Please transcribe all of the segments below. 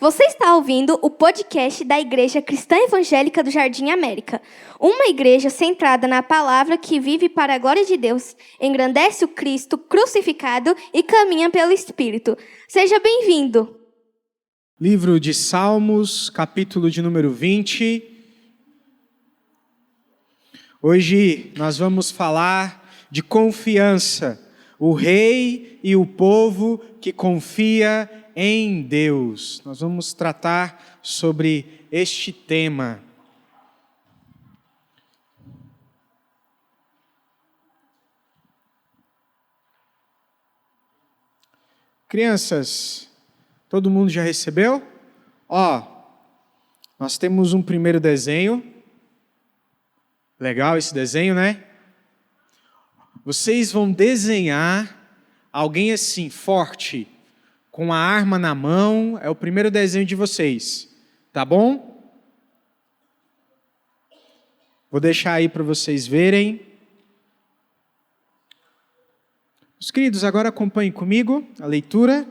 Você está ouvindo o podcast da Igreja Cristã Evangélica do Jardim América, uma igreja centrada na palavra que vive para a glória de Deus, engrandece o Cristo crucificado e caminha pelo Espírito. Seja bem-vindo! Livro de Salmos, capítulo de número 20. Hoje nós vamos falar de confiança, o rei e o povo que confia em Deus. Nós vamos tratar sobre este tema. Crianças, todo mundo já recebeu? Nós temos um primeiro desenho. Legal esse desenho, né? Vocês vão desenhar alguém assim, forte, com a arma na mão. É o primeiro desenho de vocês, tá bom? Vou deixar aí para vocês verem. Os queridos, agora acompanhem comigo a leitura.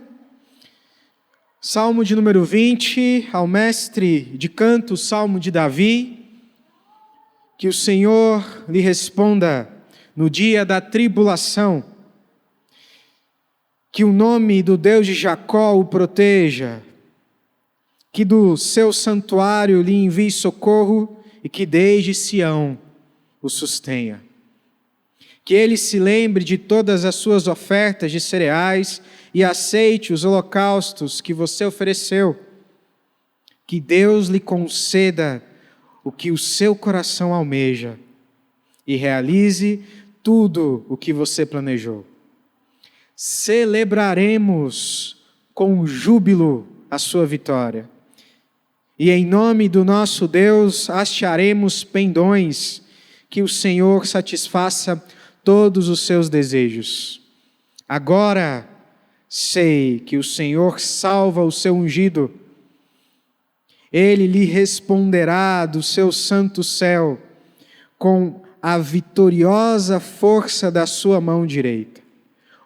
Salmo de número 20, ao mestre de canto, Salmo de Davi. Que o Senhor lhe responda no dia da tribulação. Que o nome do Deus de Jacó o proteja. Que do seu santuário lhe envie socorro e que desde Sião o sustenha. Que ele se lembre de todas as suas ofertas de cereais e aceite os holocaustos que você ofereceu. Que Deus lhe conceda o que o seu coração almeja e realize tudo o que você planejou. Celebraremos com júbilo a sua vitória. E em nome do nosso Deus hastearemos pendões, que o Senhor satisfaça todos os seus desejos. Agora sei que o Senhor salva o seu ungido. Ele lhe responderá do seu santo céu, com a vitoriosa força da sua mão direita.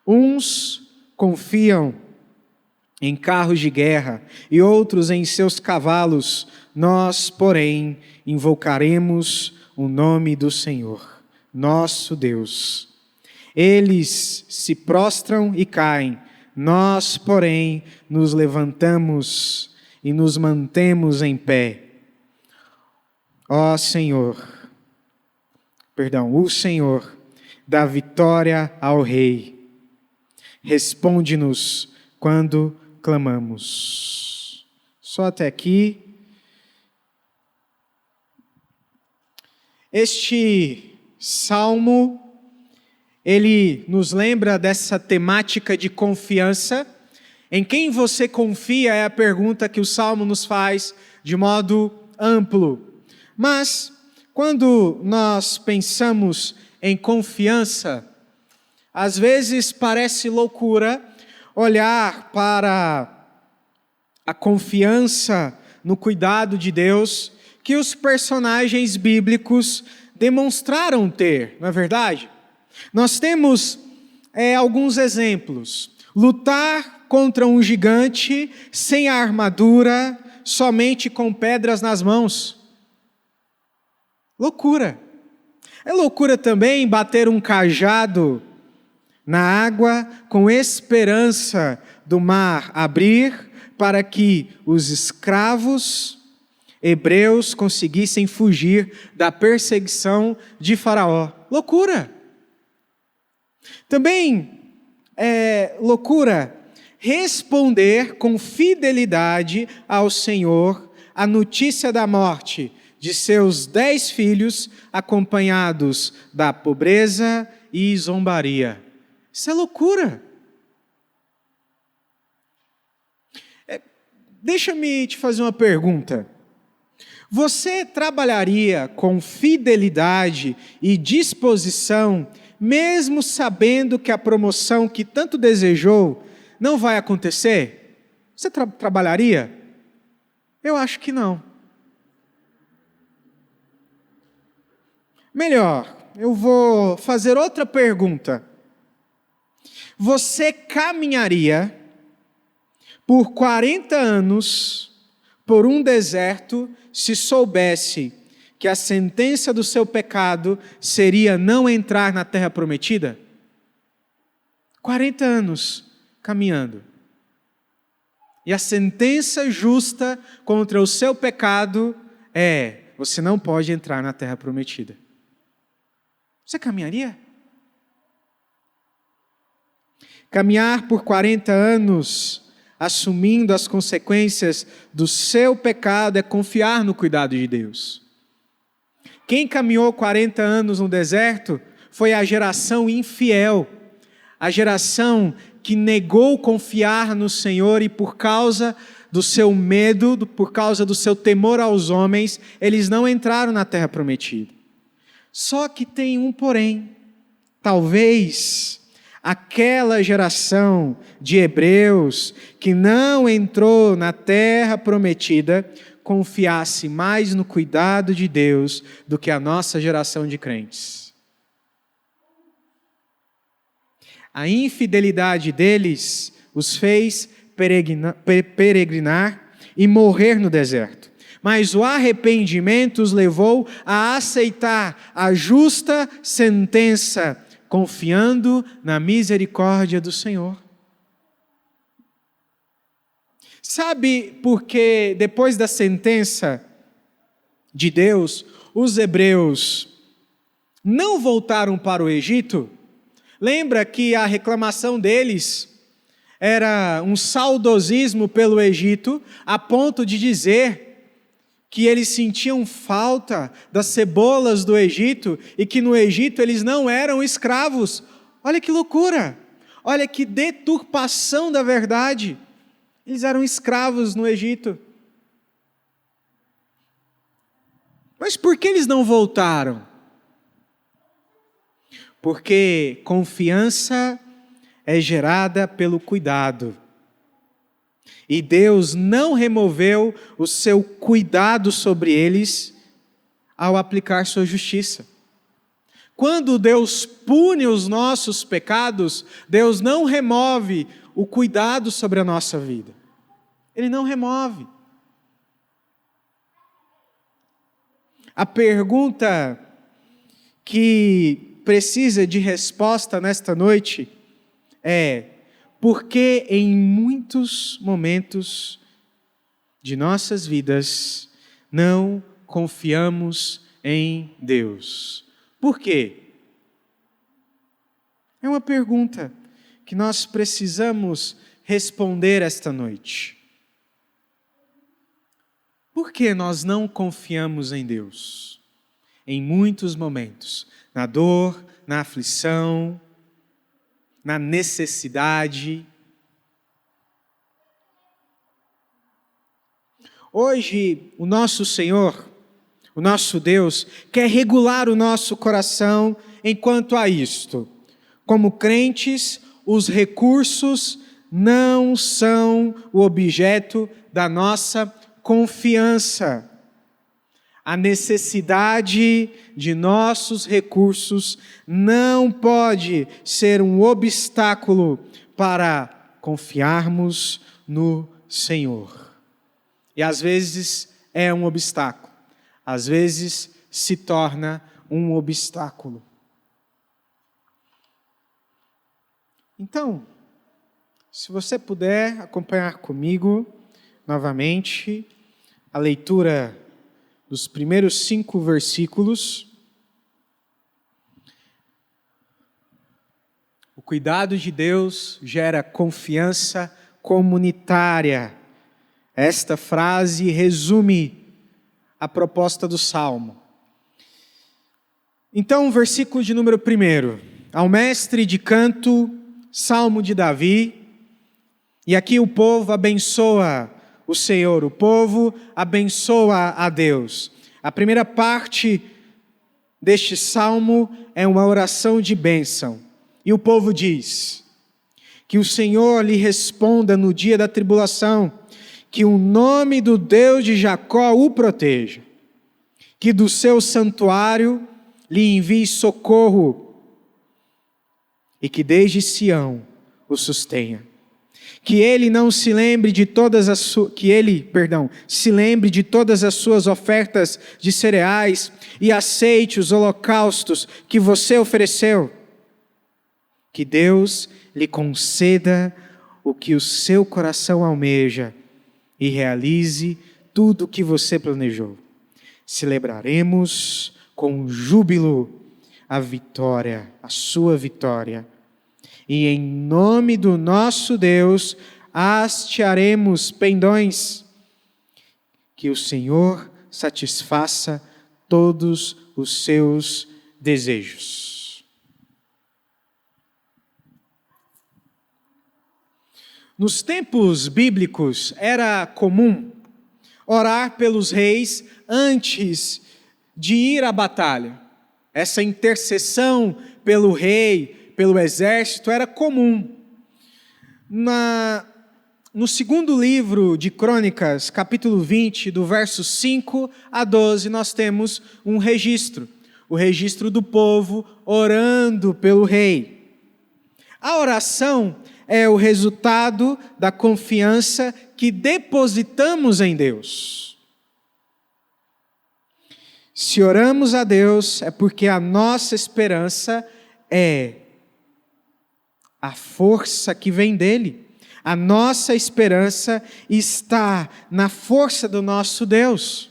Uns confiam em carros de guerra e outros em seus cavalos. Nós, porém, invocaremos o nome do Senhor, nosso Deus. Eles se prostram e caem. Nós, porém, nos levantamos e nos mantemos em pé. O Senhor dá vitória ao Rei. Responde-nos quando clamamos. Só até aqui. Este salmo, ele nos lembra dessa temática de confiança. Em quem você confia é a pergunta que o Salmo nos faz de modo amplo. Mas, quando nós pensamos em confiança, às vezes parece loucura olhar para a confiança no cuidado de Deus que os personagens bíblicos demonstraram ter, não é verdade? Nós temos alguns exemplos. Lutar contra um gigante sem a armadura, somente com pedras nas mãos. Loucura. É loucura também bater um cajado na água com esperança do mar abrir para que os escravos hebreus conseguissem fugir da perseguição de Faraó. Loucura. Também é loucura responder com fidelidade ao Senhor a notícia da morte de seus 10 filhos, acompanhados da pobreza e zombaria. Isso é loucura. Deixa-me te fazer uma pergunta. Você trabalharia com fidelidade e disposição, mesmo sabendo que a promoção que tanto desejou não vai acontecer? Você trabalharia? Eu acho que não. Melhor, eu vou fazer outra pergunta. Você caminharia por 40 anos por um deserto se soubesse que a sentença do seu pecado seria não entrar na terra prometida? 40 anos caminhando. E a sentença justa contra o seu pecado é: você não pode entrar na terra prometida. Você caminharia? Caminhar por 40 anos, assumindo as consequências do seu pecado, é confiar no cuidado de Deus. Quem caminhou 40 anos no deserto foi a geração infiel, a geração que negou confiar no Senhor e por causa do seu medo, por causa do seu temor aos homens, eles não entraram na terra prometida. Só que tem um porém. Talvez aquela geração de hebreus que não entrou na terra prometida confiasse mais no cuidado de Deus do que a nossa geração de crentes. A infidelidade deles os fez peregrinar e morrer no deserto. Mas o arrependimento os levou a aceitar a justa sentença, confiando na misericórdia do Senhor. Sabe por que depois da sentença de Deus, os hebreus não voltaram para o Egito? Lembra que a reclamação deles era um saudosismo pelo Egito, a ponto de dizer que eles sentiam falta das cebolas do Egito e que no Egito eles não eram escravos. Olha que loucura! Olha que deturpação da verdade! Eles eram escravos no Egito. Mas por que eles não voltaram? Porque confiança é gerada pelo cuidado. E Deus não removeu o seu cuidado sobre eles ao aplicar sua justiça. Quando Deus pune os nossos pecados, Deus não remove o cuidado sobre a nossa vida. Ele não remove. A pergunta que precisa de resposta nesta noite é: por que em muitos momentos de nossas vidas não confiamos em Deus? Por quê? É uma pergunta que nós precisamos responder esta noite. Por que nós não confiamos em Deus? Em muitos momentos, na dor, na aflição, na necessidade. Hoje, o nosso Senhor, o nosso Deus, quer regular o nosso coração enquanto a isto. Como crentes, os recursos não são o objeto da nossa confiança. A necessidade de nossos recursos não pode ser um obstáculo para confiarmos no Senhor. E às vezes é um obstáculo, às vezes se torna um obstáculo. Então, se você puder acompanhar comigo novamente a leitura dos primeiros 5 versículos. O cuidado de Deus gera confiança comunitária. Esta frase resume a proposta do Salmo. Então, versículo de número 1. Ao mestre de canto, Salmo de Davi. E aqui o povo abençoa o Senhor, o povo abençoa a Deus. A primeira parte deste salmo é uma oração de bênção. E o povo diz: que o Senhor lhe responda no dia da tribulação, que o nome do Deus de Jacó o proteja, que do seu santuário lhe envie socorro, e que desde Sião o sustenha. Que ele não se lembre de todas as se lembre de todas as suas ofertas de cereais e aceite os holocaustos que você ofereceu. Que Deus lhe conceda o que o seu coração almeja e realize tudo o que você planejou. Celebraremos com júbilo a vitória, a sua vitória. E em nome do nosso Deus, hastearemos pendões. Que o Senhor satisfaça todos os seus desejos. Nos tempos bíblicos, era comum orar pelos reis antes de ir à batalha. Essa intercessão pelo rei, pelo exército, era comum. No segundo livro de Crônicas, capítulo 20, do verso 5 a 12, nós temos um registro. O registro do povo orando pelo rei. A oração é o resultado da confiança que depositamos em Deus. Se oramos a Deus, é porque a nossa esperança é a força que vem dele. A nossa esperança está na força do nosso Deus.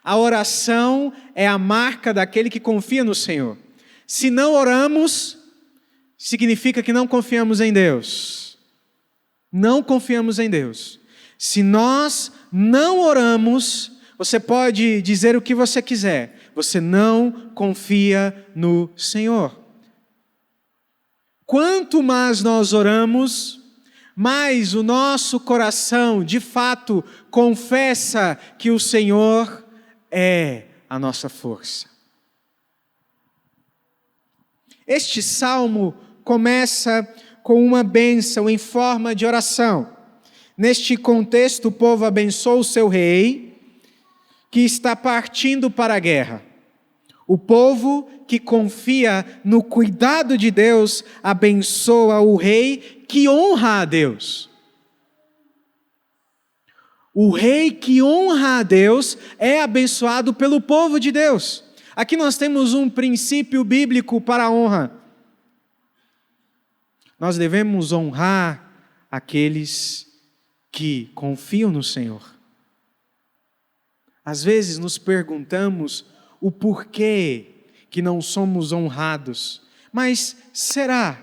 A oração é a marca daquele que confia no Senhor. Se não oramos, significa que não confiamos em Deus. Não confiamos em Deus. Se nós não oramos, você pode dizer o que você quiser, você não confia no Senhor. Quanto mais nós oramos, mais o nosso coração, de fato, confessa que o Senhor é a nossa força. Este salmo começa com uma bênção em forma de oração. Neste contexto, o povo abençoa o seu rei, que está partindo para a guerra. O povo que confia no cuidado de Deus abençoa o rei que honra a Deus. O rei que honra a Deus é abençoado pelo povo de Deus. Aqui nós temos um princípio bíblico para a honra. Nós devemos honrar aqueles que confiam no Senhor. Às vezes nos perguntamos o porquê que não somos honrados. Mas será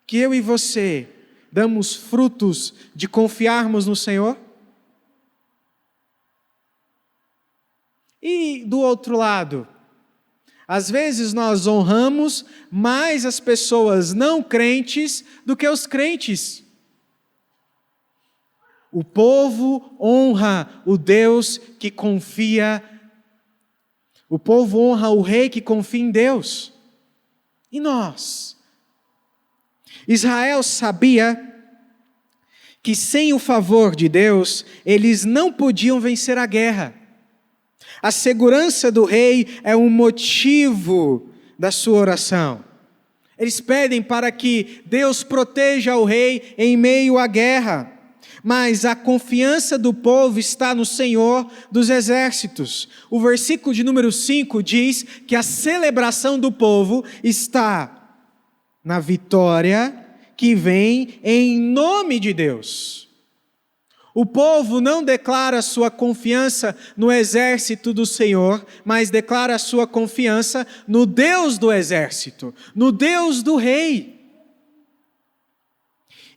que eu e você damos frutos de confiarmos no Senhor? E do outro lado, às vezes nós honramos mais as pessoas não crentes do que os crentes. O povo honra o Deus que confia. O povo honra o rei que confia em Deus. E nós? Israel sabia que sem o favor de Deus, eles não podiam vencer a guerra. A segurança do rei é um motivo da sua oração. Eles pedem para que Deus proteja o rei em meio à guerra. Mas a confiança do povo está no Senhor dos exércitos. O versículo de número 5 diz que a celebração do povo está na vitória que vem em nome de Deus. O povo não declara sua confiança no exército do Senhor, mas declara sua confiança no Deus do exército, no Deus do rei.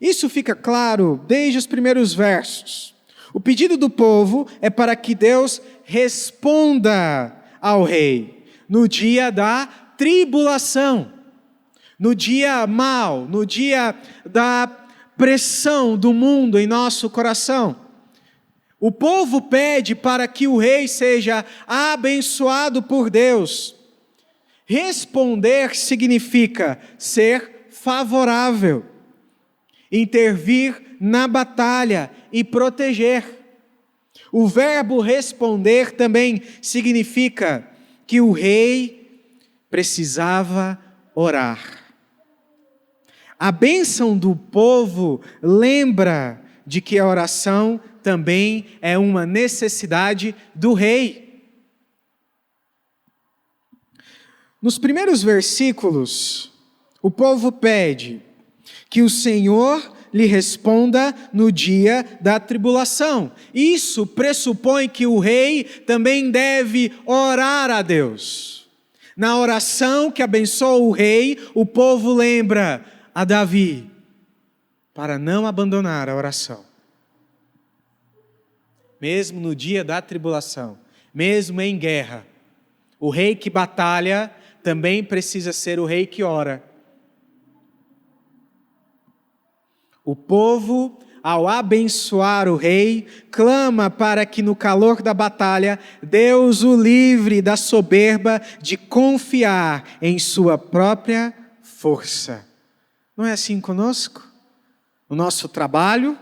Isso fica claro desde os primeiros versos. O pedido do povo é para que Deus responda ao rei no dia da tribulação, no dia mau, no dia da pressão do mundo em nosso coração. O povo pede para que o rei seja abençoado por Deus. Responder significa ser favorável, intervir na batalha e proteger. O verbo responder também significa que o rei precisava orar. A bênção do povo lembra de que a oração também é uma necessidade do rei. Nos primeiros versículos, o povo pede que o Senhor lhe responda no dia da tribulação. Isso pressupõe que o rei também deve orar a Deus. Na oração que abençoa o rei, o povo lembra a Davi para não abandonar a oração. Mesmo no dia da tribulação, mesmo em guerra, o rei que batalha também precisa ser o rei que ora. O povo, ao abençoar o rei, clama para que no calor da batalha, Deus o livre da soberba de confiar em sua própria força. Não é assim conosco? No nosso trabalho,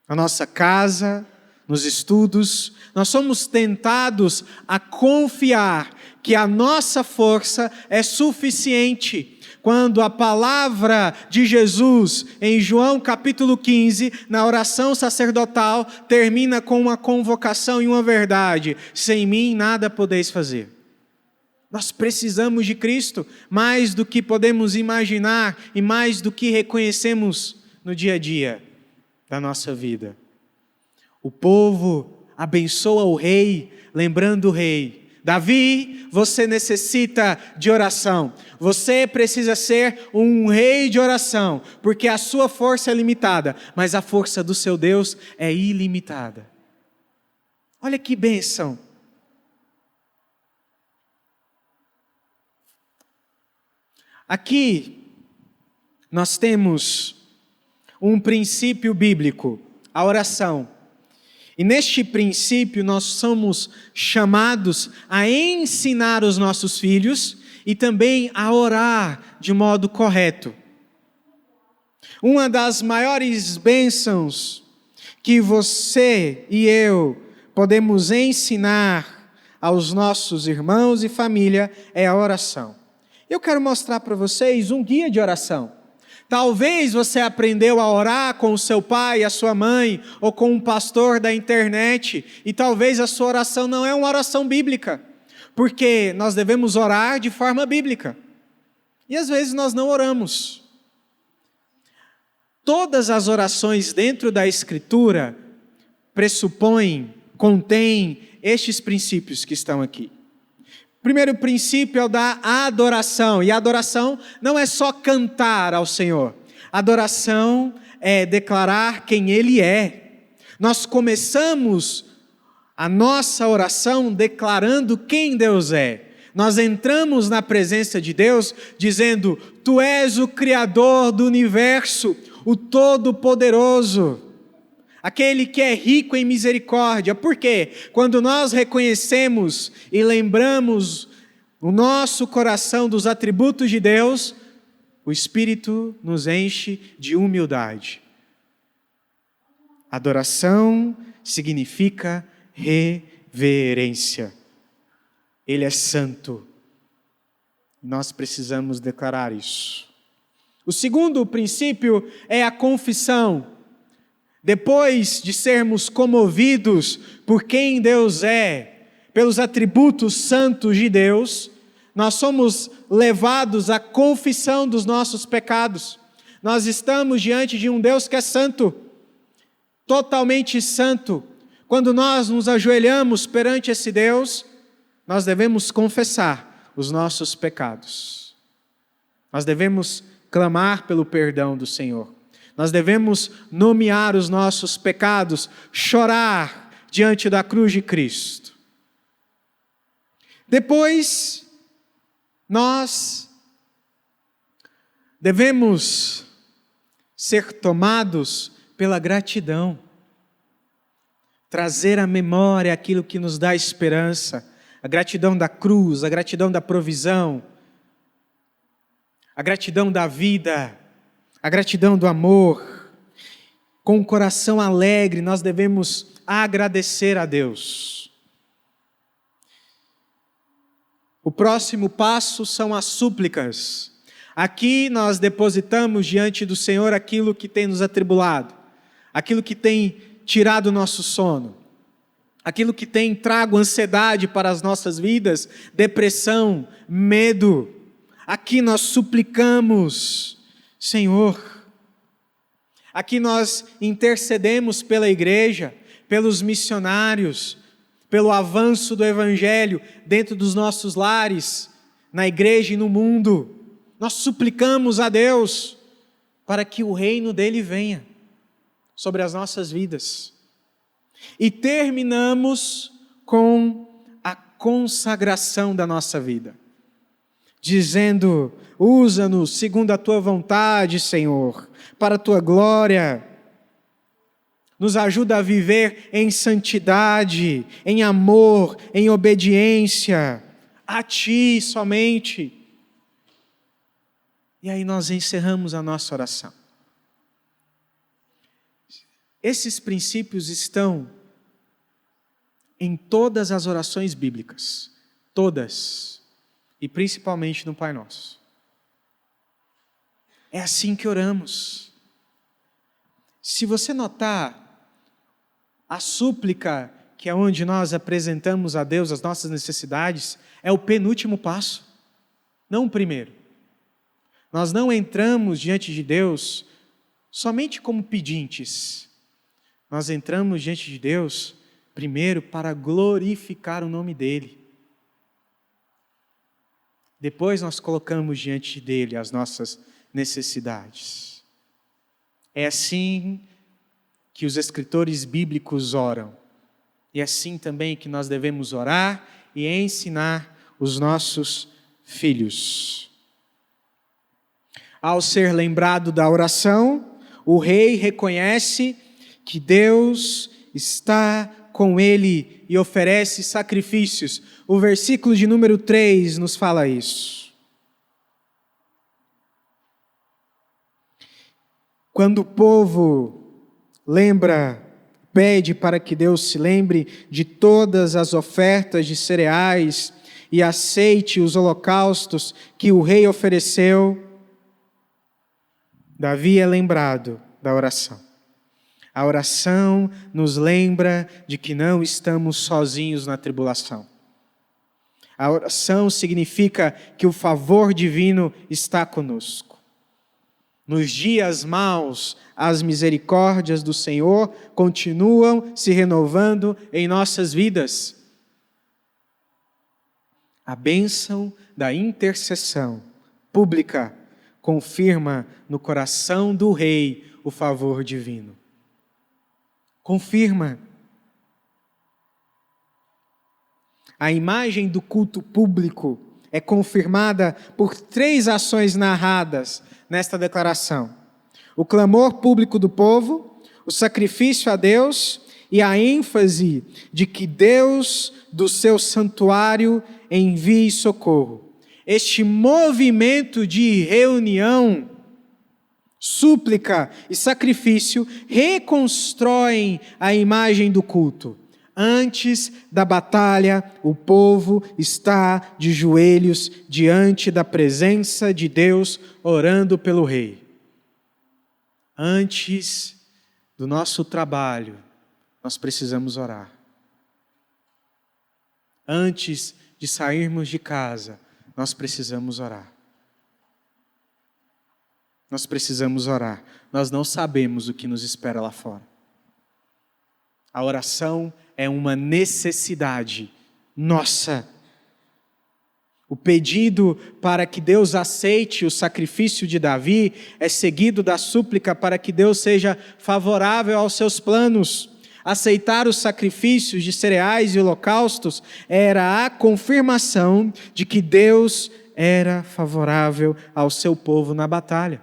na nossa casa, nos estudos, nós somos tentados a confiar que a nossa força é suficiente. Quando a palavra de Jesus, em João capítulo 15, na oração sacerdotal, termina com uma convocação e uma verdade: sem mim nada podeis fazer. Nós precisamos de Cristo, mais do que podemos imaginar e mais do que reconhecemos no dia a dia da nossa vida. O povo abençoa o rei, lembrando o rei: Davi, você necessita de oração. Você precisa ser um rei de oração, porque a sua força é limitada, mas a força do seu Deus é ilimitada. Olha que bênção. Aqui nós temos um princípio bíblico, a oração. E neste princípio nós somos chamados a ensinar os nossos filhos e também a orar de modo correto. Uma das maiores bênçãos que você e eu podemos ensinar aos nossos irmãos e família é a oração. Eu quero mostrar para vocês um guia de oração. Talvez você aprendeu a orar com o seu pai, a sua mãe, ou com um pastor da internet, e talvez a sua oração não é uma oração bíblica, porque nós devemos orar de forma bíblica. E às vezes nós não oramos. Todas as orações dentro da Escritura contêm estes princípios que estão aqui. O primeiro princípio é o da adoração. E a adoração não é só cantar ao Senhor. Adoração é declarar quem Ele é. Nós começamos a nossa oração declarando quem Deus é. Nós entramos na presença de Deus dizendo: Tu és o Criador do universo, o Todo-Poderoso. Aquele que é rico em misericórdia. Por quê? Quando nós reconhecemos e lembramos o nosso coração dos atributos de Deus, o Espírito nos enche de humildade. Adoração significa reverência. Ele é santo. Nós precisamos declarar isso. O segundo princípio é a confissão. Depois de sermos comovidos por quem Deus é, pelos atributos santos de Deus, nós somos levados à confissão dos nossos pecados. Nós estamos diante de um Deus que é santo, totalmente santo. Quando nós nos ajoelhamos perante esse Deus, nós devemos confessar os nossos pecados. Nós devemos clamar pelo perdão do Senhor. Nós devemos nomear os nossos pecados, chorar diante da cruz de Cristo. Depois, nós devemos ser tomados pela gratidão. Trazer à memória aquilo que nos dá esperança. A gratidão da cruz, a gratidão da provisão, a gratidão da vida, a gratidão do amor. Com o coração alegre, nós devemos agradecer a Deus. O próximo passo são as súplicas. Aqui nós depositamos diante do Senhor aquilo que tem nos atribulado, aquilo que tem tirado o nosso sono, aquilo que tem trago ansiedade para as nossas vidas, depressão, medo. Aqui nós suplicamos, Senhor. Aqui nós intercedemos pela igreja, pelos missionários, pelo avanço do Evangelho dentro dos nossos lares, na igreja e no mundo. Nós suplicamos a Deus para que o reino dele venha sobre as nossas vidas. E terminamos com a consagração da nossa vida, dizendo: usa-nos segundo a tua vontade, Senhor, para a tua glória. Nos ajuda a viver em santidade, em amor, em obediência a ti somente. E aí nós encerramos a nossa oração. Esses princípios estão em todas as orações bíblicas, todas, e principalmente no Pai Nosso. É assim que oramos. Se você notar, a súplica, que é onde nós apresentamos a Deus as nossas necessidades, é o penúltimo passo, não o primeiro. Nós não entramos diante de Deus somente como pedintes. Nós entramos diante de Deus primeiro para glorificar o nome dEle. Depois nós colocamos diante dEle as nossas necessidades. É assim que os escritores bíblicos oram. E é assim também que nós devemos orar e ensinar os nossos filhos. Ao ser lembrado da oração, o rei reconhece que Deus está com ele e oferece sacrifícios. O versículo de número 3 nos fala isso. Quando o povo pede para que Deus se lembre de todas as ofertas de cereais e aceite os holocaustos que o rei ofereceu, Davi é lembrado da oração. A oração nos lembra de que não estamos sozinhos na tribulação. A oração significa que o favor divino está conosco. Nos dias maus, as misericórdias do Senhor continuam se renovando em nossas vidas. A bênção da intercessão pública confirma no coração do rei o favor divino. Confirma. A imagem do culto público é confirmada por 3 ações narradas nesta declaração: o clamor público do povo, o sacrifício a Deus e a ênfase de que Deus, do seu santuário, envie socorro. Este movimento de reunião, súplica e sacrifício reconstroem a imagem do culto. Antes da batalha, o povo está de joelhos diante da presença de Deus, orando pelo rei. Antes do nosso trabalho, nós precisamos orar. Antes de sairmos de casa, nós precisamos orar. Nós precisamos orar. Nós não sabemos o que nos espera lá fora. A oração é uma necessidade nossa. O pedido para que Deus aceite o sacrifício de Davi é seguido da súplica para que Deus seja favorável aos seus planos. Aceitar os sacrifícios de cereais e holocaustos era a confirmação de que Deus era favorável ao seu povo na batalha.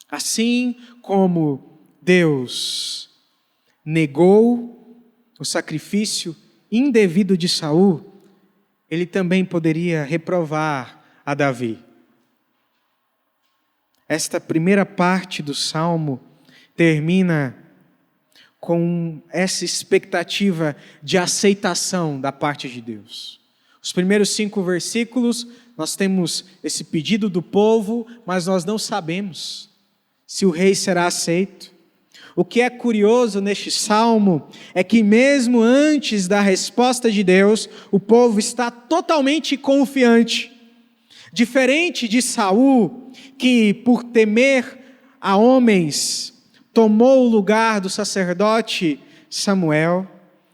Assim como Deus negou o sacrifício indevido de Saul, ele também poderia reprovar a Davi. Esta primeira parte do Salmo termina com essa expectativa de aceitação da parte de Deus. Os primeiros 5 versículos, Nós temos esse pedido do povo, mas nós não sabemos se o rei será aceito. O que é curioso neste salmo é que mesmo antes da resposta de Deus, o povo está totalmente confiante. Diferente de Saul, que por temer a homens, tomou o lugar do sacerdote Samuel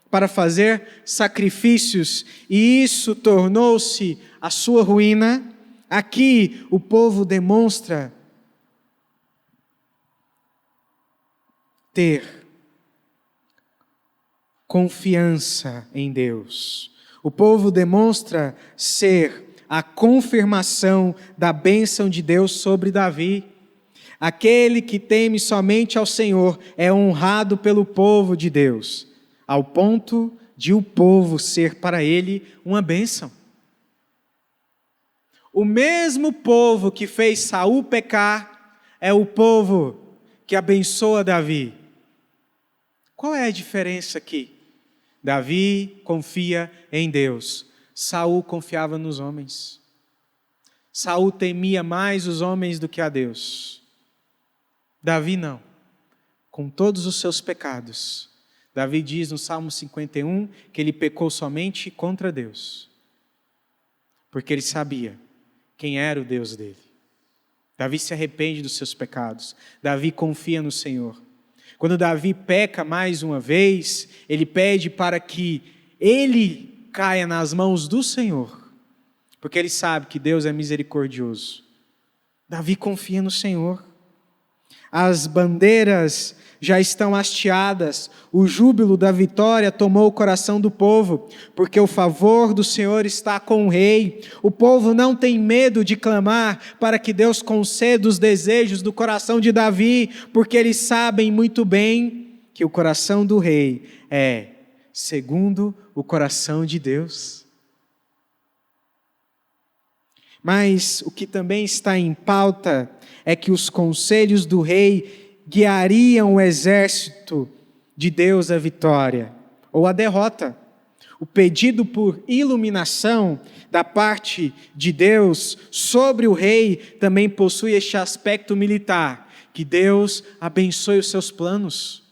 para fazer sacrifícios, e isso tornou-se a sua ruína. Aqui o povo demonstra ter confiança em Deus. O povo demonstra ser a confirmação da bênção de Deus sobre Davi. Aquele que teme somente ao Senhor é honrado pelo povo de Deus, ao ponto de o povo ser para ele uma bênção. O mesmo povo que fez Saul pecar é o povo que abençoa Davi. Qual é a diferença aqui? Davi confia em Deus. Saul confiava nos homens. Saul temia mais os homens do que a Deus. Davi não. Com todos os seus pecados. Davi diz no Salmo 51 que ele pecou somente contra Deus. Porque ele sabia quem era o Deus dele. Davi se arrepende dos seus pecados. Davi confia no Senhor. Quando Davi peca mais uma vez, ele pede para que ele caia nas mãos do Senhor, porque ele sabe que Deus é misericordioso. Davi confia no Senhor. As bandeiras já estão hasteadas, o júbilo da vitória tomou o coração do povo, porque o favor do Senhor está com o rei. O povo não tem medo de clamar para que Deus conceda os desejos do coração de Davi, porque eles sabem muito bem que o coração do rei é segundo o coração de Deus. Mas o que também está em pauta é que os conselhos do rei guiariam o exército de Deus à vitória ou à derrota. O pedido por iluminação da parte de Deus sobre o rei também possui este aspecto militar, que Deus abençoe os seus planos.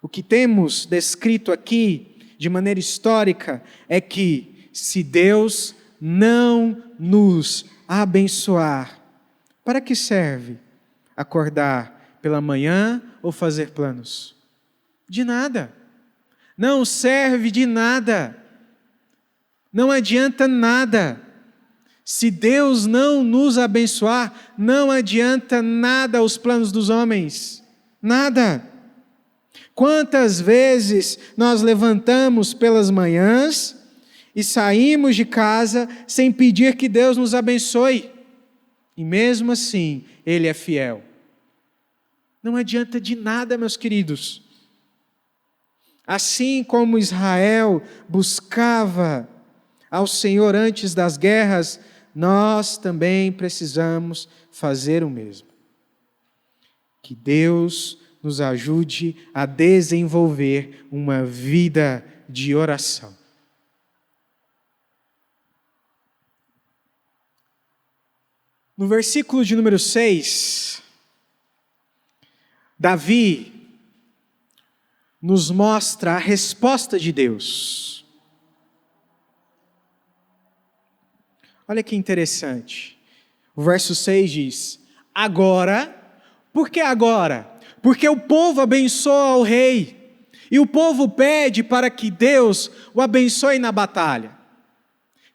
O que temos descrito aqui, de maneira histórica, é que se Deus não nos abençoar, para que serve acordar pela manhã ou fazer planos? De nada. Não serve de nada. Não adianta nada. Se Deus não nos abençoar, não adianta nada os planos dos homens. Nada. Quantas vezes nós levantamos pelas manhãs e saímos de casa sem pedir que Deus nos abençoe? E mesmo assim, Ele é fiel. Não adianta de nada, meus queridos. Assim como Israel buscava ao Senhor antes das guerras, nós também precisamos fazer o mesmo. Que Deus nos ajude a desenvolver uma vida de oração. No versículo de número 6, Davi nos mostra a resposta de Deus. Olha que interessante. O verso 6 diz: agora, por que agora? Porque o povo abençoa o rei, e o povo pede para que Deus o abençoe na batalha,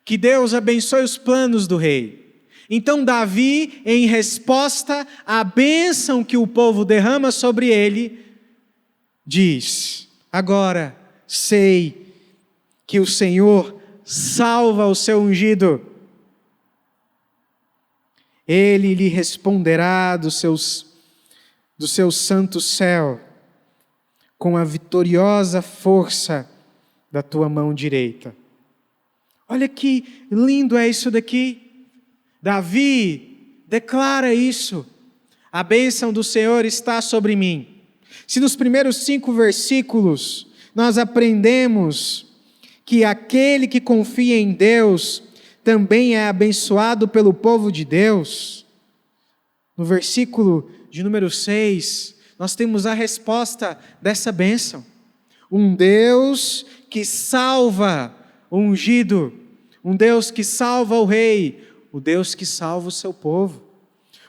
que Deus abençoe os planos do rei. Então Davi, em resposta à bênção que o povo derrama sobre ele, diz: agora sei que o Senhor salva o seu ungido. Ele lhe responderá do seu santo céu, com a vitoriosa força da tua mão direita. Olha que lindo é isso daqui. Davi declara isso. A bênção do Senhor está sobre mim. Se nos primeiros 5 versículos nós aprendemos que aquele que confia em Deus também é abençoado pelo povo de Deus. No versículo de número 6, nós temos a resposta dessa bênção. Um Deus que salva o ungido, um Deus que salva o rei, o Deus que salva o seu povo.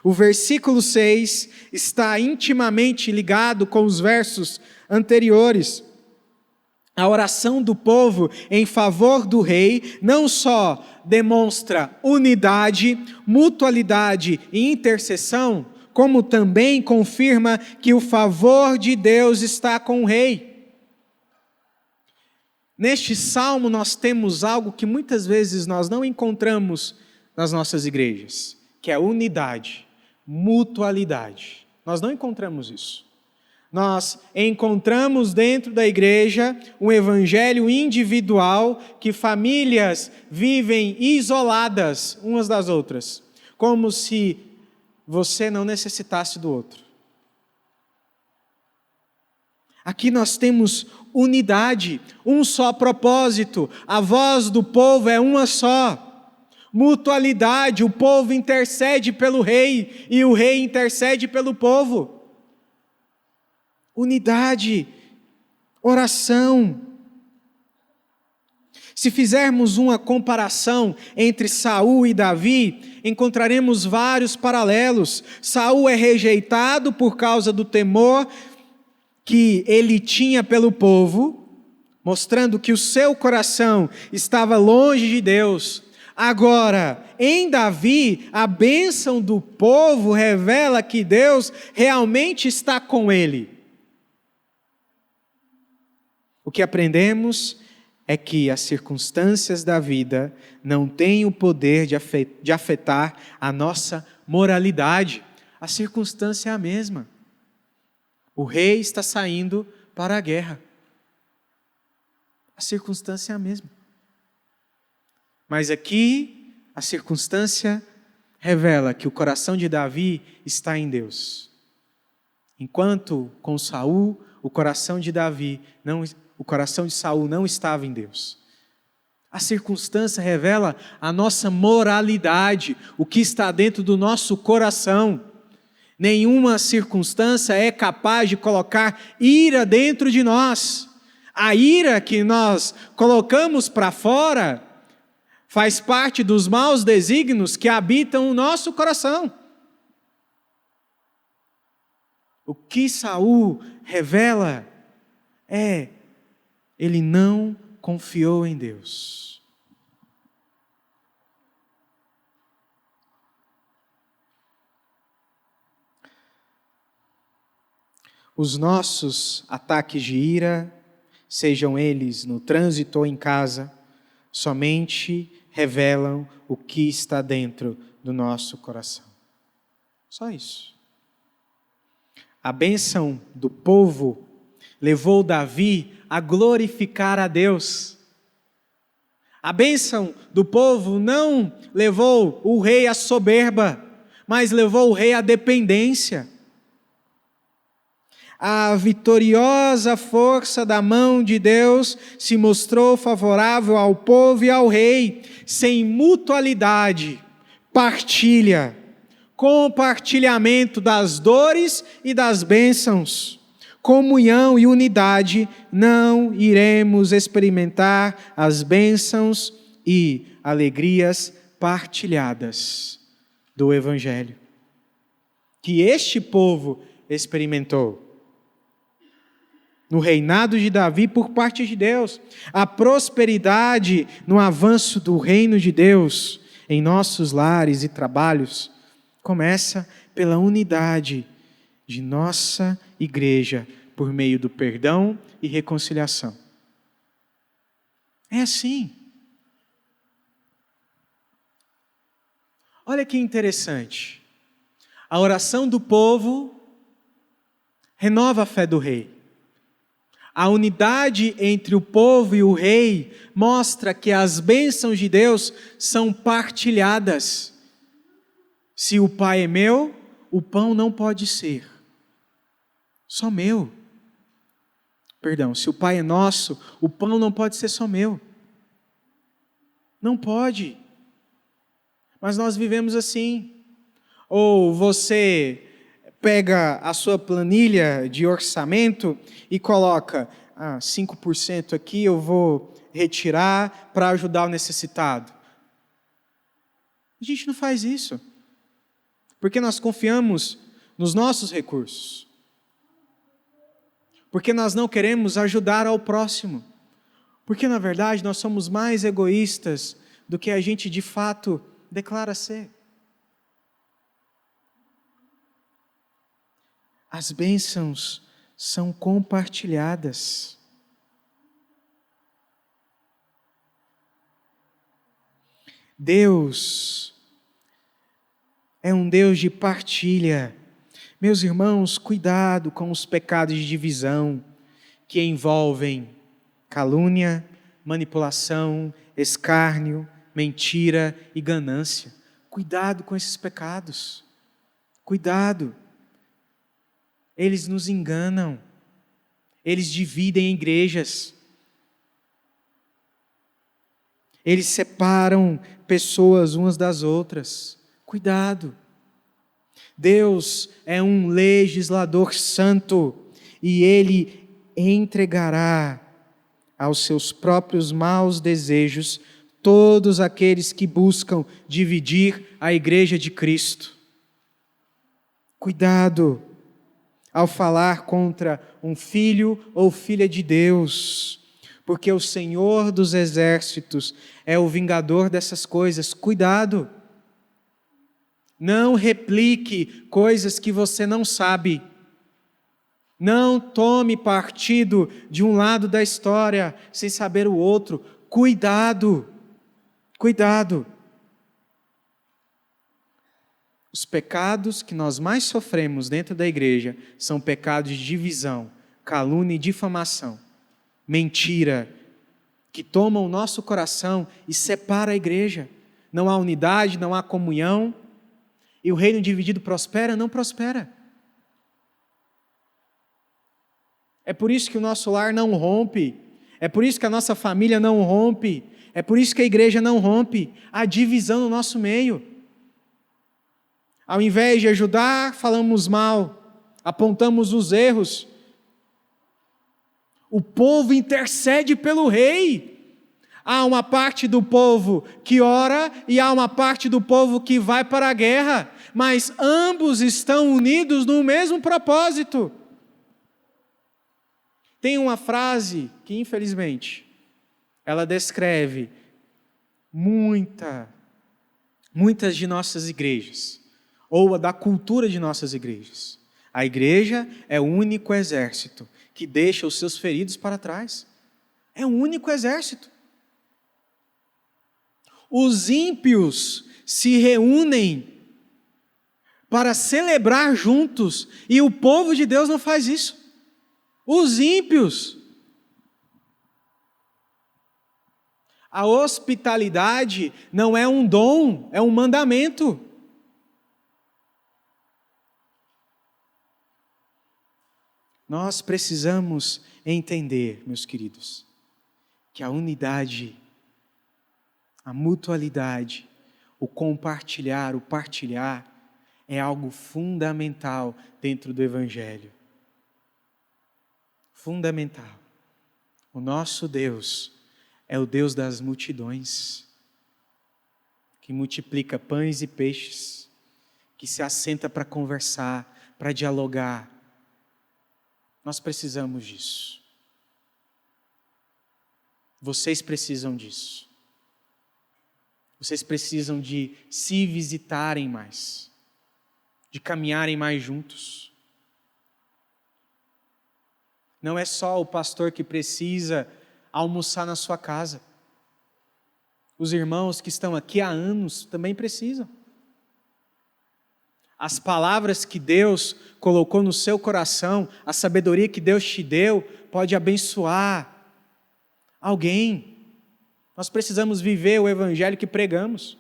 O versículo 6 está intimamente ligado com os versos anteriores. A oração do povo em favor do rei não só demonstra unidade, mutualidade e intercessão, como também confirma que o favor de Deus está com o rei. Neste salmo nós temos algo que muitas vezes nós não encontramos nas nossas igrejas, que é unidade, mutualidade. Nós não encontramos isso. Nós encontramos dentro da igreja um evangelho individual que famílias vivem isoladas umas das outras, como se você não necessitasse do outro. Aqui nós temos unidade, um só propósito, a voz do povo é uma só. Mutualidade, o povo intercede pelo rei e o rei intercede pelo povo. Unidade, oração. Se fizermos uma comparação entre Saul e Davi, encontraremos vários paralelos. Saul é rejeitado por causa do temor que ele tinha pelo povo, mostrando que o seu coração estava longe de Deus. Agora, em Davi, a bênção do povo revela que Deus realmente está com ele. O que aprendemos é que as circunstâncias da vida não têm o poder de afetar a nossa moralidade. A circunstância é a mesma. O rei está saindo para a guerra. A circunstância é a mesma. Mas aqui, a circunstância revela que o coração de Davi está em Deus. Enquanto com Saul, o coração de Saul não estava em Deus. A circunstância revela a nossa moralidade, o que está dentro do nosso coração. Nenhuma circunstância é capaz de colocar ira dentro de nós. A ira que nós colocamos para fora faz parte dos maus desígnios que habitam o nosso coração. O que Saul revela é: ele não confiou em Deus. Os nossos ataques de ira, sejam eles no trânsito ou em casa, somente revelam o que está dentro do nosso coração. Só isso. A bênção do povo levou Davi a glorificar a Deus. A bênção do povo não levou o rei à soberba, mas levou o rei à dependência. A vitoriosa força da mão de Deus se mostrou favorável ao povo e ao rei, sem mutualidade, partilha, compartilhamento das dores e das bênçãos, comunhão e unidade, não iremos experimentar as bênçãos e alegrias partilhadas do Evangelho, que este povo experimentou. No reinado de Davi por parte de Deus, a prosperidade no avanço do reino de Deus em nossos lares e trabalhos começa pela unidade de nossa igreja por meio do perdão e reconciliação. É assim. Olha que interessante. A oração do povo renova a fé do rei. A unidade entre o povo e o rei mostra que as bênçãos de Deus são partilhadas. Se o pai é meu, o pão não pode ser só meu. Se o pai é nosso, o pão não pode ser só meu. Não pode. Mas nós vivemos assim. Ou você pega a sua planilha de orçamento e coloca 5% aqui eu vou retirar para ajudar o necessitado. A gente não faz isso. Porque nós confiamos nos nossos recursos. Porque nós não queremos ajudar ao próximo. Porque, na verdade, nós somos mais egoístas do que a gente de fato declara ser. As bênçãos são compartilhadas. Deus é um Deus de partilha. Meus irmãos, cuidado com os pecados de divisão que envolvem calúnia, manipulação, escárnio, mentira e ganância. Cuidado com esses pecados. Cuidado. Eles nos enganam. Eles dividem igrejas. Eles separam pessoas umas das outras. Cuidado. Deus é um legislador santo e Ele entregará aos seus próprios maus desejos todos aqueles que buscam dividir a igreja de Cristo. Cuidado ao falar contra um filho ou filha de Deus, porque o Senhor dos exércitos é o vingador dessas coisas. Cuidado! Não replique coisas que você não sabe. Não tome partido de um lado da história sem saber o outro. Cuidado! Cuidado! Os pecados que nós mais sofremos dentro da igreja são pecados de divisão, calúnia e difamação. Mentira, que tomam o nosso coração e separa a igreja. Não há unidade, não há comunhão. E o reino dividido prospera? Não prospera. É por isso que o nosso lar não rompe. É por isso que a nossa família não rompe. É por isso que a igreja não rompe. Há divisão no nosso meio. Ao invés de ajudar, falamos mal. Apontamos os erros. O povo intercede pelo rei. Há uma parte do povo que ora e há uma parte do povo que vai para a guerra, mas ambos estão unidos no mesmo propósito. Tem uma frase que, infelizmente, ela descreve muitas de nossas igrejas, ou da cultura de nossas igrejas. A igreja é o único exército que deixa os seus feridos para trás. É o único exército. Os ímpios se reúnem para celebrar juntos e o povo de Deus não faz isso. Os ímpios. A hospitalidade não é um dom, é um mandamento. Nós precisamos entender, meus queridos, que a unidade, a mutualidade, o compartilhar, o partilhar, é algo fundamental dentro do Evangelho. Fundamental. O nosso Deus é o Deus das multidões, que multiplica pães e peixes, que se assenta para conversar, para dialogar. Nós precisamos disso. Vocês precisam disso. Vocês precisam de se visitarem mais, de caminharem mais juntos. Não é só o pastor que precisa almoçar na sua casa. Os irmãos que estão aqui há anos também precisam. As palavras que Deus colocou no seu coração, a sabedoria que Deus te deu, pode abençoar alguém. Nós precisamos viver o evangelho que pregamos.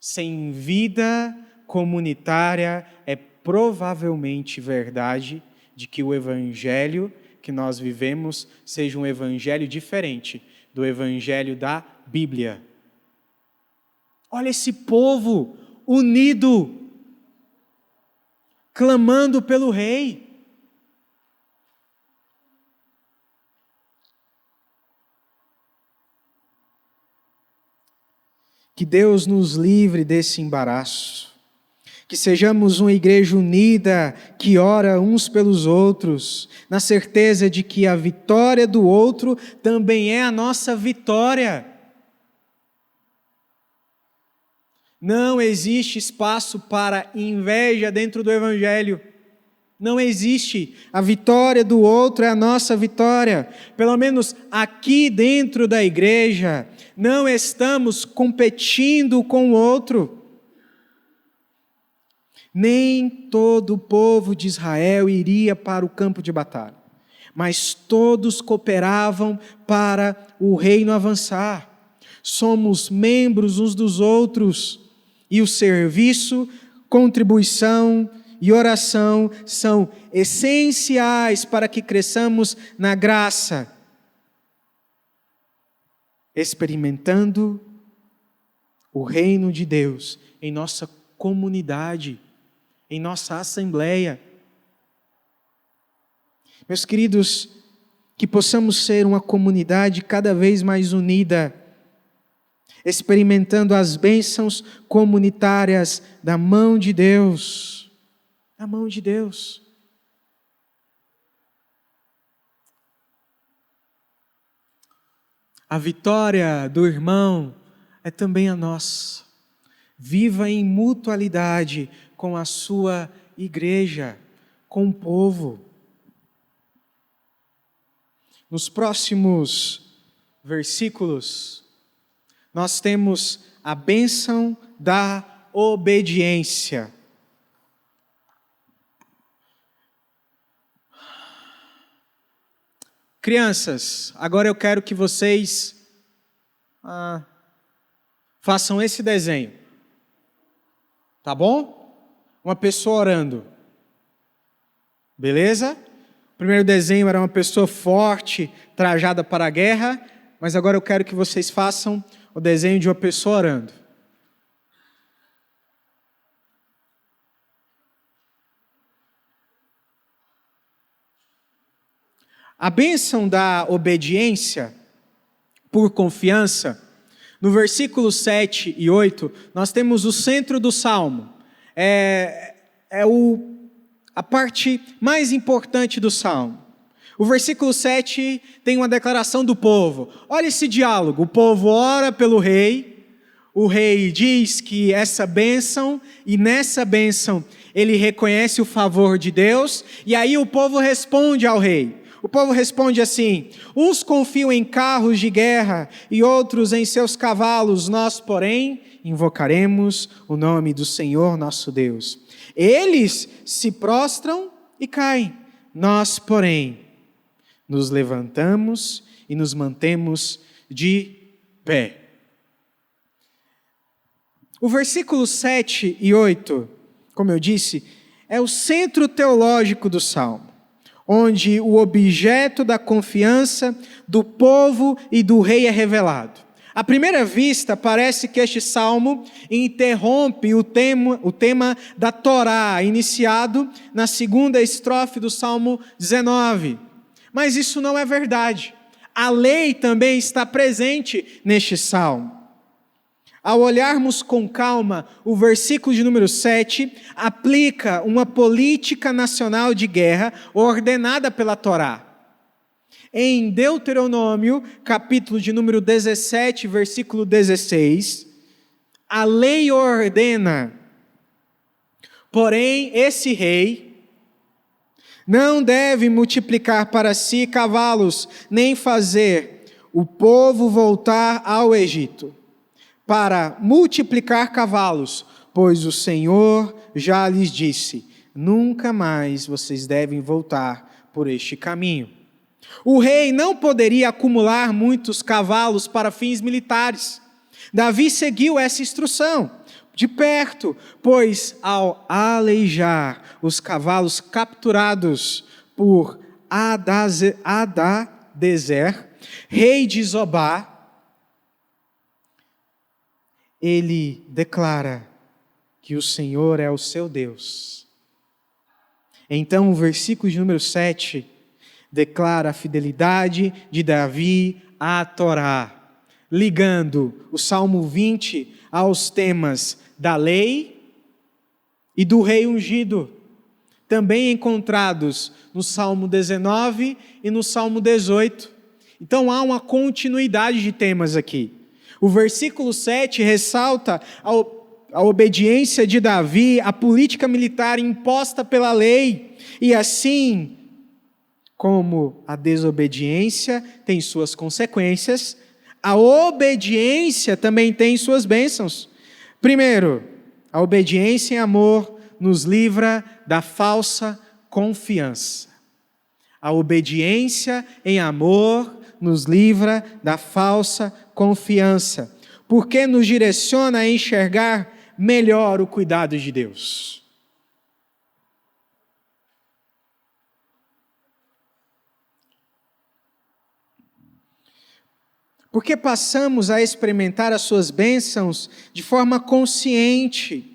Sem vida comunitária, é provavelmente verdade de que o evangelho que nós vivemos seja um evangelho diferente do Evangelho da Bíblia. Olha esse povo unido, clamando pelo rei. Que Deus nos livre desse embaraço. Que sejamos uma igreja unida, que ora uns pelos outros, na certeza de que a vitória do outro também é a nossa vitória. Não existe espaço para inveja dentro do Evangelho. Não existe. A vitória do outro é a nossa vitória. Pelo menos aqui dentro da igreja, não estamos competindo com o outro. Nem todo o povo de Israel iria para o campo de batalha, mas todos cooperavam para o reino avançar. Somos membros uns dos outros, e o serviço, contribuição e oração são essenciais para que cresçamos na graça, experimentando o reino de Deus em nossa comunidade, em nossa assembleia. Meus queridos, que possamos ser uma comunidade cada vez mais unida, experimentando as bênçãos comunitárias da mão de Deus. Da mão de Deus. A vitória do irmão é também a nossa. Viva em mutualidade com a sua igreja, com o povo. Nos próximos versículos, nós temos a bênção da obediência. Crianças, agora eu quero que vocês façam esse desenho. Tá bom? Uma pessoa orando. Beleza? O primeiro desenho era uma pessoa forte, trajada para a guerra, mas agora eu quero que vocês façam o desenho de uma pessoa orando. A bênção da obediência por confiança, no versículo 7 e 8, nós temos o centro do salmo. A parte mais importante do salmo. O versículo 7 tem uma declaração do povo. Olha esse diálogo. O povo ora pelo rei. O rei diz que essa bênção, e nessa bênção ele reconhece o favor de Deus. E aí o povo responde ao rei. O povo responde assim: uns confiam em carros de guerra e outros em seus cavalos. Nós, porém, invocaremos o nome do Senhor nosso Deus. Eles se prostram e caem. Nós, porém, nos levantamos e nos mantemos de pé. O versículo 7 e 8, como eu disse, é o centro teológico do Salmo, onde o objeto da confiança do povo e do rei é revelado. À primeira vista, parece que este salmo interrompe o tema da Torá, iniciado na segunda estrofe do Salmo 19. Mas isso não é verdade. A lei também está presente neste salmo. Ao olharmos com calma, o versículo de número 7 aplica uma política nacional de guerra ordenada pela Torá. Em Deuteronômio, capítulo de número 17, versículo 16, a lei ordena: porém, esse rei não deve multiplicar para si cavalos, nem fazer o povo voltar ao Egito, para multiplicar cavalos, pois o Senhor já lhes disse: nunca mais vocês devem voltar por este caminho. O rei não poderia acumular muitos cavalos para fins militares. Davi seguiu essa instrução de perto, pois ao aleijar os cavalos capturados por Hadadezer, rei de Zobá, ele declara que o Senhor é o seu Deus. Então, o versículo de número 7 declara a fidelidade de Davi à Torá, ligando o Salmo 20 aos temas da lei e do rei ungido, também encontrados no Salmo 19 e no Salmo 18. Então há uma continuidade de temas aqui. O versículo 7 ressalta a obediência de Davi à política militar imposta pela lei, e assim como a desobediência tem suas consequências, a obediência também tem suas bênçãos. Primeiro, a obediência em amor nos livra da falsa confiança. A obediência em amor nos livra da falsa confiança, porque nos direciona a enxergar melhor o cuidado de Deus. Porque passamos a experimentar as suas bênçãos de forma consciente.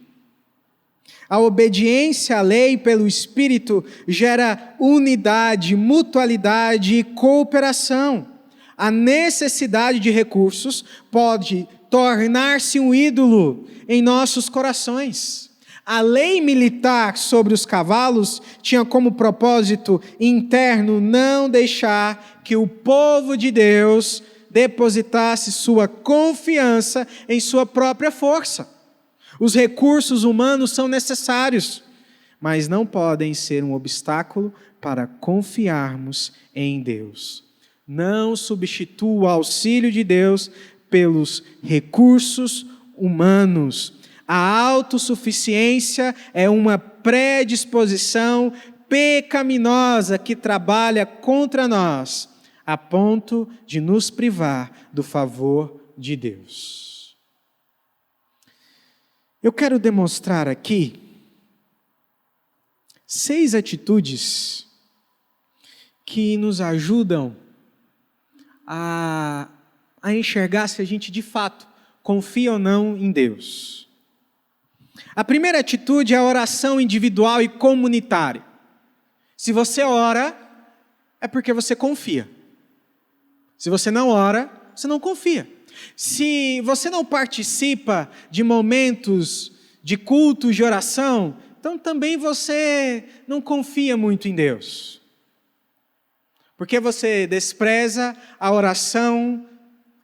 A obediência à lei pelo Espírito gera unidade, mutualidade e cooperação. A necessidade de recursos pode tornar-se um ídolo em nossos corações. A lei militar sobre os cavalos tinha como propósito interno não deixar que o povo de Deus depositasse sua confiança em sua própria força. Os recursos humanos são necessários, mas não podem ser um obstáculo para confiarmos em Deus. Não substitua o auxílio de Deus pelos recursos humanos. A autossuficiência é uma predisposição pecaminosa que trabalha contra nós, a ponto de nos privar do favor de Deus. Eu quero demonstrar aqui 6 atitudes que nos ajudam a enxergar se a gente de fato confia ou não em Deus. A primeira atitude é a oração individual e comunitária. Se você ora, é porque você confia. Se você não ora, você não confia. Se você não participa de momentos de culto, de oração, então também você não confia muito em Deus. Porque você despreza a oração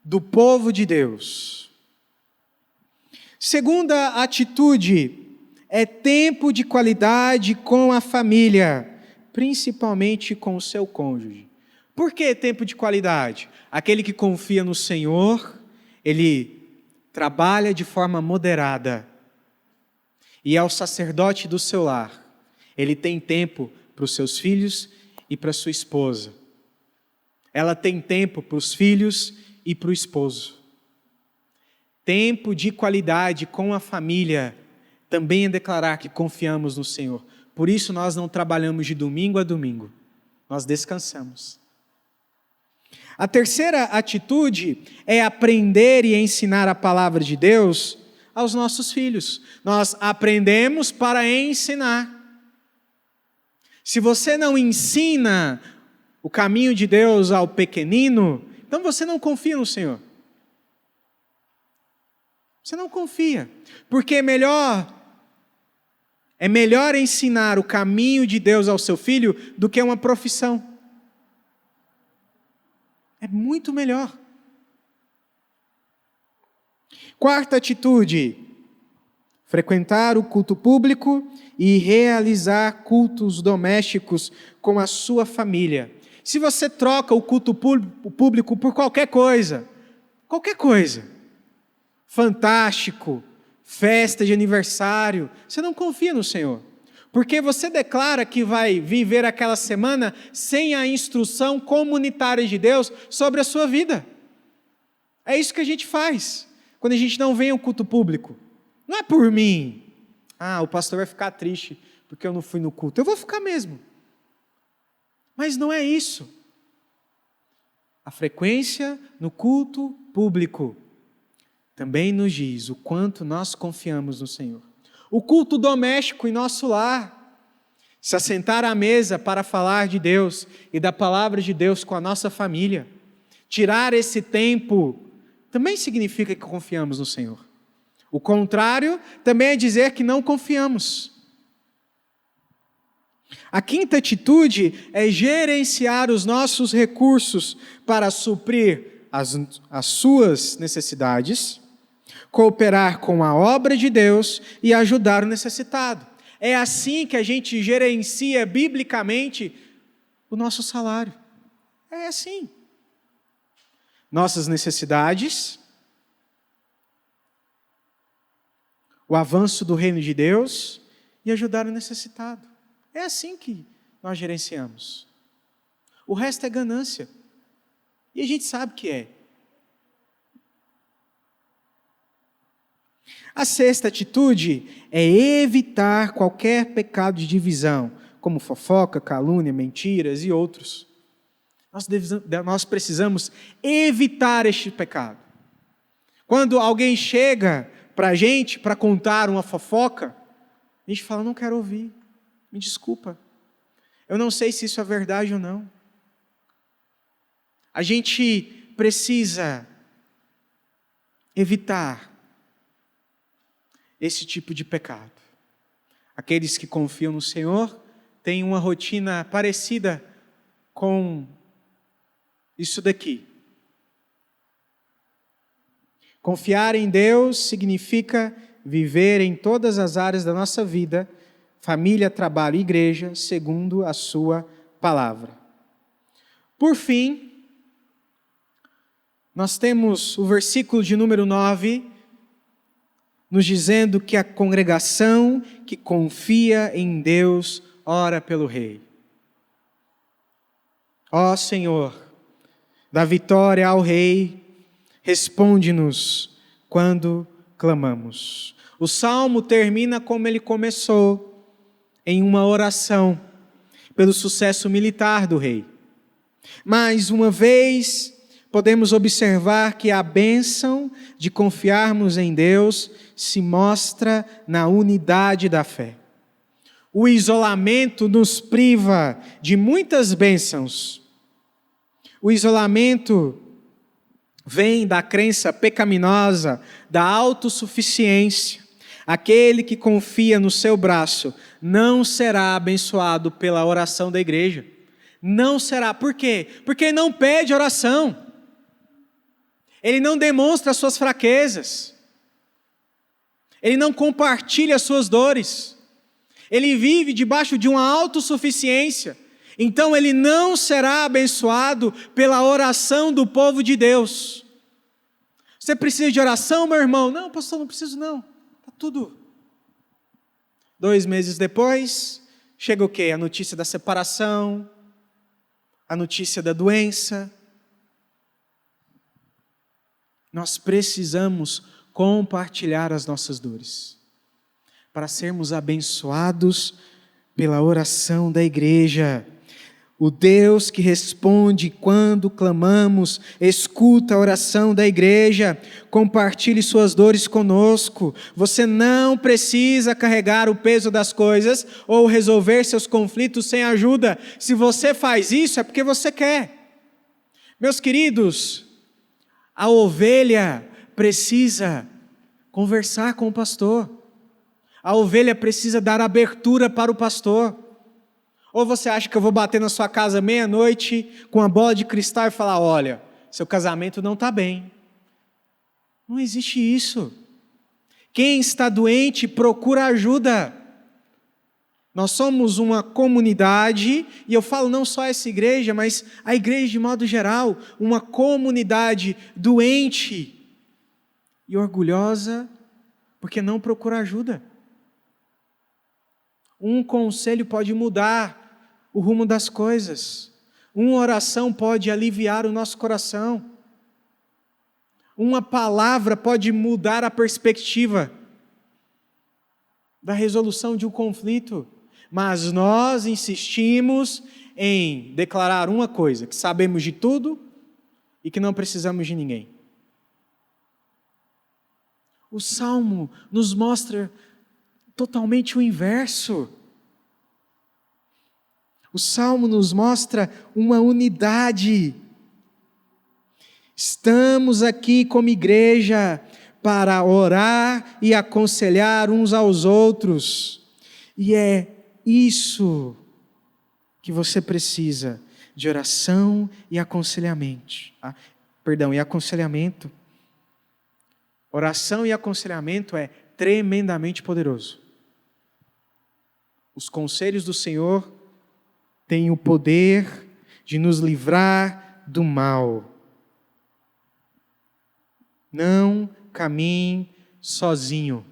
do povo de Deus. Segunda atitude é tempo de qualidade com a família, principalmente com o seu cônjuge. Por que tempo de qualidade? Aquele que confia no Senhor, ele trabalha de forma moderada. E é o sacerdote do seu lar. Ele tem tempo para os seus filhos e para sua esposa. Ela tem tempo para os filhos e para o esposo. Tempo de qualidade com a família também é declarar que confiamos no Senhor. Por isso nós não trabalhamos de domingo a domingo. Nós descansamos. A terceira atitude é aprender e ensinar a palavra de Deus aos nossos filhos. Nós aprendemos para ensinar. Se você não ensina o caminho de Deus ao pequenino, então você não confia no Senhor. Você não confia, porque é melhor ensinar o caminho de Deus ao seu filho do que uma profissão. É muito melhor. Quarta atitude, frequentar o culto público e realizar cultos domésticos com a sua família. Se você troca o culto público por qualquer coisa, fantástico, festa de aniversário, você não confia no Senhor. Porque você declara que vai viver aquela semana sem a instrução comunitária de Deus sobre a sua vida. É isso que a gente faz quando a gente não vem ao culto público. Não é por mim. O pastor vai ficar triste porque eu não fui no culto. Eu vou ficar mesmo. Mas não é isso. a frequência no culto público também nos diz o quanto nós confiamos no Senhor. O culto doméstico em nosso lar, se assentar à mesa para falar de Deus e da palavra de Deus com a nossa família, tirar esse tempo, também significa que confiamos no Senhor. O contrário também é dizer que não confiamos. A quinta atitude é gerenciar os nossos recursos para suprir as suas necessidades, cooperar com a obra de Deus e ajudar o necessitado. É assim que a gente gerencia biblicamente o nosso salário. É assim. Nossas necessidades, o avanço do reino de Deus e ajudar o necessitado. É assim que nós gerenciamos. O resto é ganância. E a gente sabe que é. A sexta atitude é evitar qualquer pecado de divisão, como fofoca, calúnia, mentiras e outros. Nós precisamos evitar este pecado. Quando alguém chega para a gente para contar uma fofoca, a gente fala, não quero ouvir, me desculpa. Eu não sei se isso é verdade ou não. A gente precisa evitar esse tipo de pecado. Aqueles que confiam no Senhor têm uma rotina parecida com isso daqui. Confiar em Deus significa viver em todas as áreas da nossa vida, família, trabalho e igreja, segundo a sua palavra. Por fim, nós temos o versículo de número 9, nos dizendo que a congregação que confia em Deus ora pelo rei. Ó Senhor, dá vitória ao rei, responde-nos quando clamamos. O salmo termina como ele começou, em uma oração pelo sucesso militar do rei. Mais uma vez, podemos observar que a bênção de confiarmos em Deus se mostra na unidade da fé. O isolamento nos priva de muitas bênçãos. O isolamento vem da crença pecaminosa, da autossuficiência. Aquele que confia no seu braço não será abençoado pela oração da igreja. Não será. Por quê? Porque ele não pede oração. Ele não demonstra as suas fraquezas. Ele não compartilha as suas dores. Ele vive debaixo de uma autossuficiência. Então ele não será abençoado pela oração do povo de Deus. Você precisa de oração, meu irmão? Não, pastor, não preciso não. Está tudo. 2 meses depois, chega o quê? A notícia da separação, a notícia da doença. Nós precisamos compartilhar as nossas dores, para sermos abençoados pela oração da igreja. O Deus que responde quando clamamos, escuta a oração da igreja, compartilhe suas dores conosco. Você não precisa carregar o peso das coisas ou resolver seus conflitos sem ajuda. Se você faz isso, é porque você quer. Meus queridos, a ovelha precisa conversar com o pastor. A ovelha precisa dar abertura para o pastor. Ou você acha que eu vou bater na sua casa meia-noite com uma bola de cristal e falar, olha, seu casamento não está bem. Não existe isso. Quem está doente procura ajuda. Nós somos uma comunidade, e eu falo não só essa igreja, mas a igreja de modo geral, uma comunidade doente e orgulhosa, porque não procura ajuda. Um conselho pode mudar o rumo das coisas. Uma oração pode aliviar o nosso coração. Uma palavra pode mudar a perspectiva da resolução de um conflito. Mas nós insistimos em declarar uma coisa, que sabemos de tudo, e que não precisamos de ninguém. O Salmo nos mostra totalmente o inverso. O Salmo nos mostra uma unidade. Estamos aqui como igreja para orar e aconselhar uns aos outros. E é isso que você precisa, de oração e aconselhamento. E aconselhamento. Oração e aconselhamento é tremendamente poderoso. Os conselhos do Senhor têm o poder de nos livrar do mal. Não caminhe sozinho.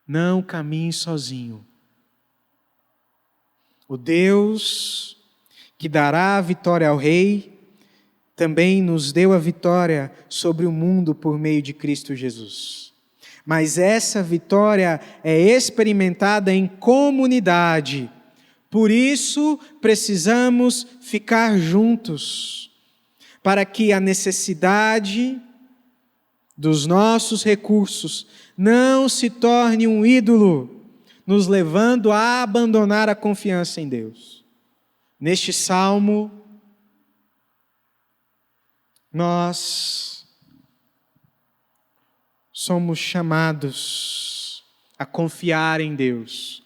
Não caminhe sozinho. O Deus que dará a vitória ao rei, também nos deu a vitória sobre o mundo por meio de Cristo Jesus. Mas essa vitória é experimentada em comunidade. Por isso, precisamos ficar juntos, para que a necessidade dos nossos recursos não se torne um ídolo, nos levando a abandonar a confiança em Deus. Neste salmo, nós somos chamados a confiar em Deus.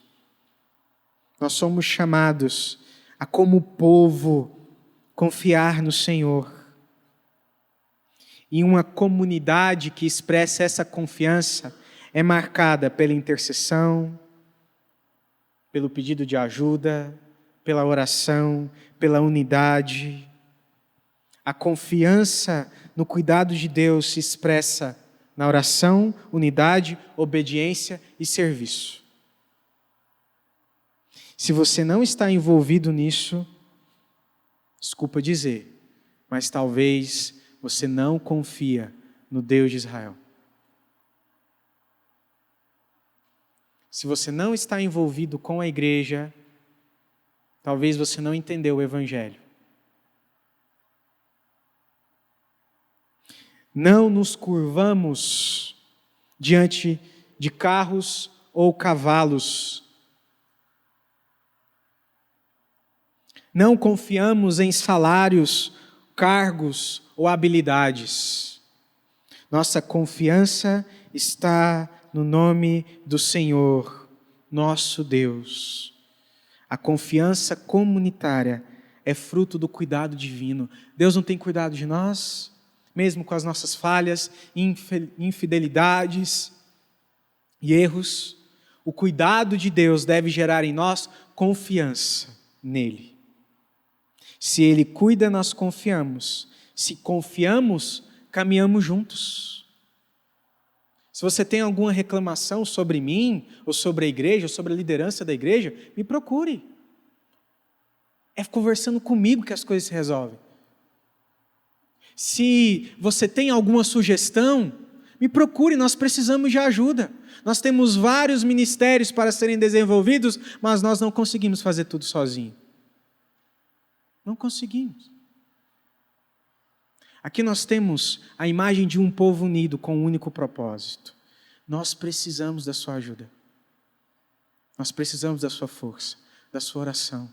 Nós somos chamados a, como povo, confiar no Senhor. E uma comunidade que expressa essa confiança é marcada pela intercessão, pelo pedido de ajuda, pela oração, pela unidade. A confiança no cuidado de Deus se expressa na oração, unidade, obediência e serviço. Se você não está envolvido nisso, desculpa dizer, mas talvez você não confia no Deus de Israel. Se você não está envolvido com a igreja, talvez você não entendeu o Evangelho. Não nos curvamos diante de carros ou cavalos. Não confiamos em salários, cargos ou habilidades. Nossa confiança está no nome do Senhor, nosso Deus. A confiança comunitária é fruto do cuidado divino. Deus não tem cuidado de nós, mesmo com as nossas falhas, infidelidades e erros. O cuidado de Deus deve gerar em nós confiança nele. Se Ele cuida, nós confiamos. Se confiamos, caminhamos juntos. Se você tem alguma reclamação sobre mim, ou sobre a igreja, ou sobre a liderança da igreja, me procure. É conversando comigo que as coisas se resolvem. Se você tem alguma sugestão, me procure, nós precisamos de ajuda. Nós temos vários ministérios para serem desenvolvidos, mas nós não conseguimos fazer tudo sozinho. Não conseguimos. Aqui nós temos a imagem de um povo unido com um único propósito. Nós precisamos da sua ajuda. Nós precisamos da sua força, da sua oração,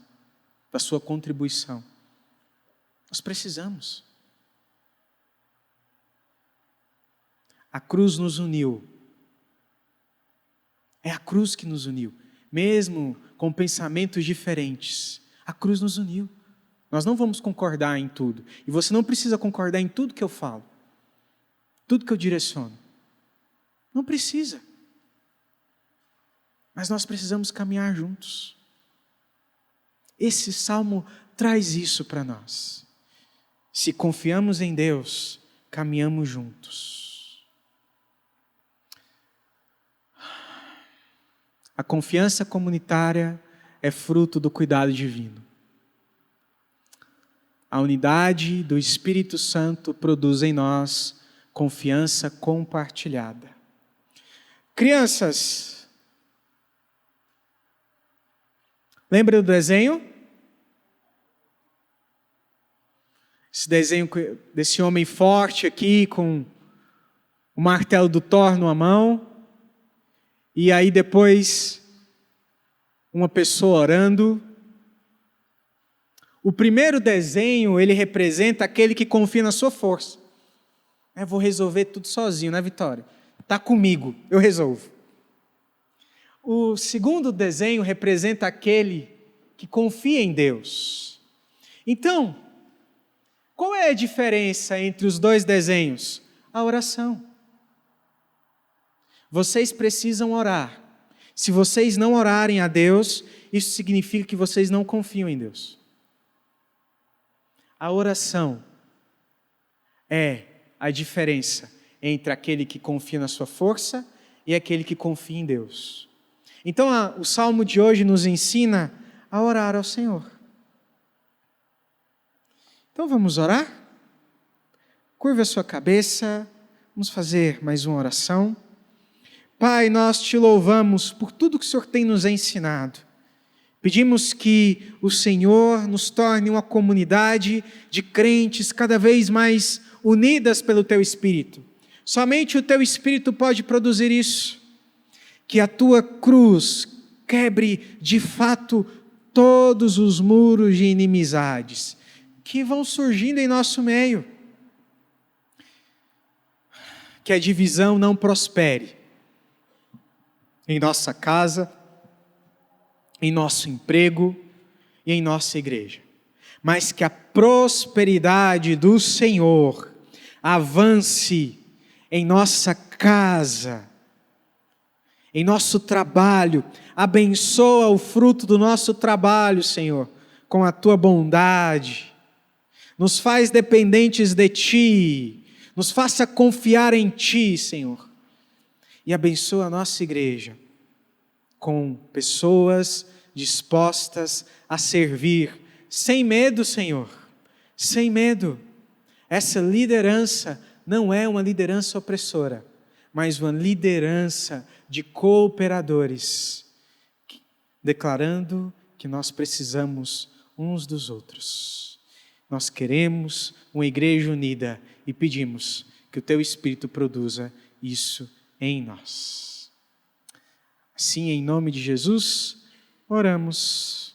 da sua contribuição. Nós precisamos. A cruz nos uniu. É a cruz que nos uniu. Mesmo com pensamentos diferentes, a cruz nos uniu. Nós não vamos concordar em tudo. E você não precisa concordar em tudo que eu falo. Tudo que eu direciono. Não precisa. Mas nós precisamos caminhar juntos. Esse salmo traz isso para nós. Se confiamos em Deus, caminhamos juntos. A confiança comunitária é fruto do cuidado divino. A unidade do Espírito Santo produz em nós confiança compartilhada. Crianças, lembra do desenho? Esse desenho desse homem forte aqui, com o martelo do Thor numa mão, e aí depois uma pessoa orando. O primeiro desenho, ele representa aquele que confia na sua força. Eu vou resolver tudo sozinho, né, Vitória? Está comigo, eu resolvo. O segundo desenho representa aquele que confia em Deus. Então, qual é a diferença entre os dois desenhos? A oração. Vocês precisam orar. Se vocês não orarem a Deus, isso significa que vocês não confiam em Deus. A oração é a diferença entre aquele que confia na sua força e aquele que confia em Deus. Então, o Salmo de hoje nos ensina a orar ao Senhor. Então, vamos orar? Curva a sua cabeça, vamos fazer mais uma oração. Pai, nós te louvamos por tudo que o Senhor tem nos ensinado. Pedimos que o Senhor nos torne uma comunidade de crentes cada vez mais unidas pelo Teu Espírito. Somente o Teu Espírito pode produzir isso. Que a Tua cruz quebre de fato todos os muros de inimizades que vão surgindo em nosso meio. Que a divisão não prospere em nossa casa, em nosso emprego e em nossa igreja, mas que a prosperidade do Senhor avance em nossa casa, em nosso trabalho. Abençoa o fruto do nosso trabalho, Senhor, com a Tua bondade. Nos faz dependentes de Ti, nos faça confiar em Ti, Senhor. E abençoa a nossa igreja com pessoas dispostas a servir, sem medo, Senhor, sem medo. Essa liderança não é uma liderança opressora, mas uma liderança de cooperadores, declarando que nós precisamos uns dos outros. Nós queremos uma igreja unida e pedimos que o Teu Espírito produza isso em nós. Assim, em nome de Jesus, oramos.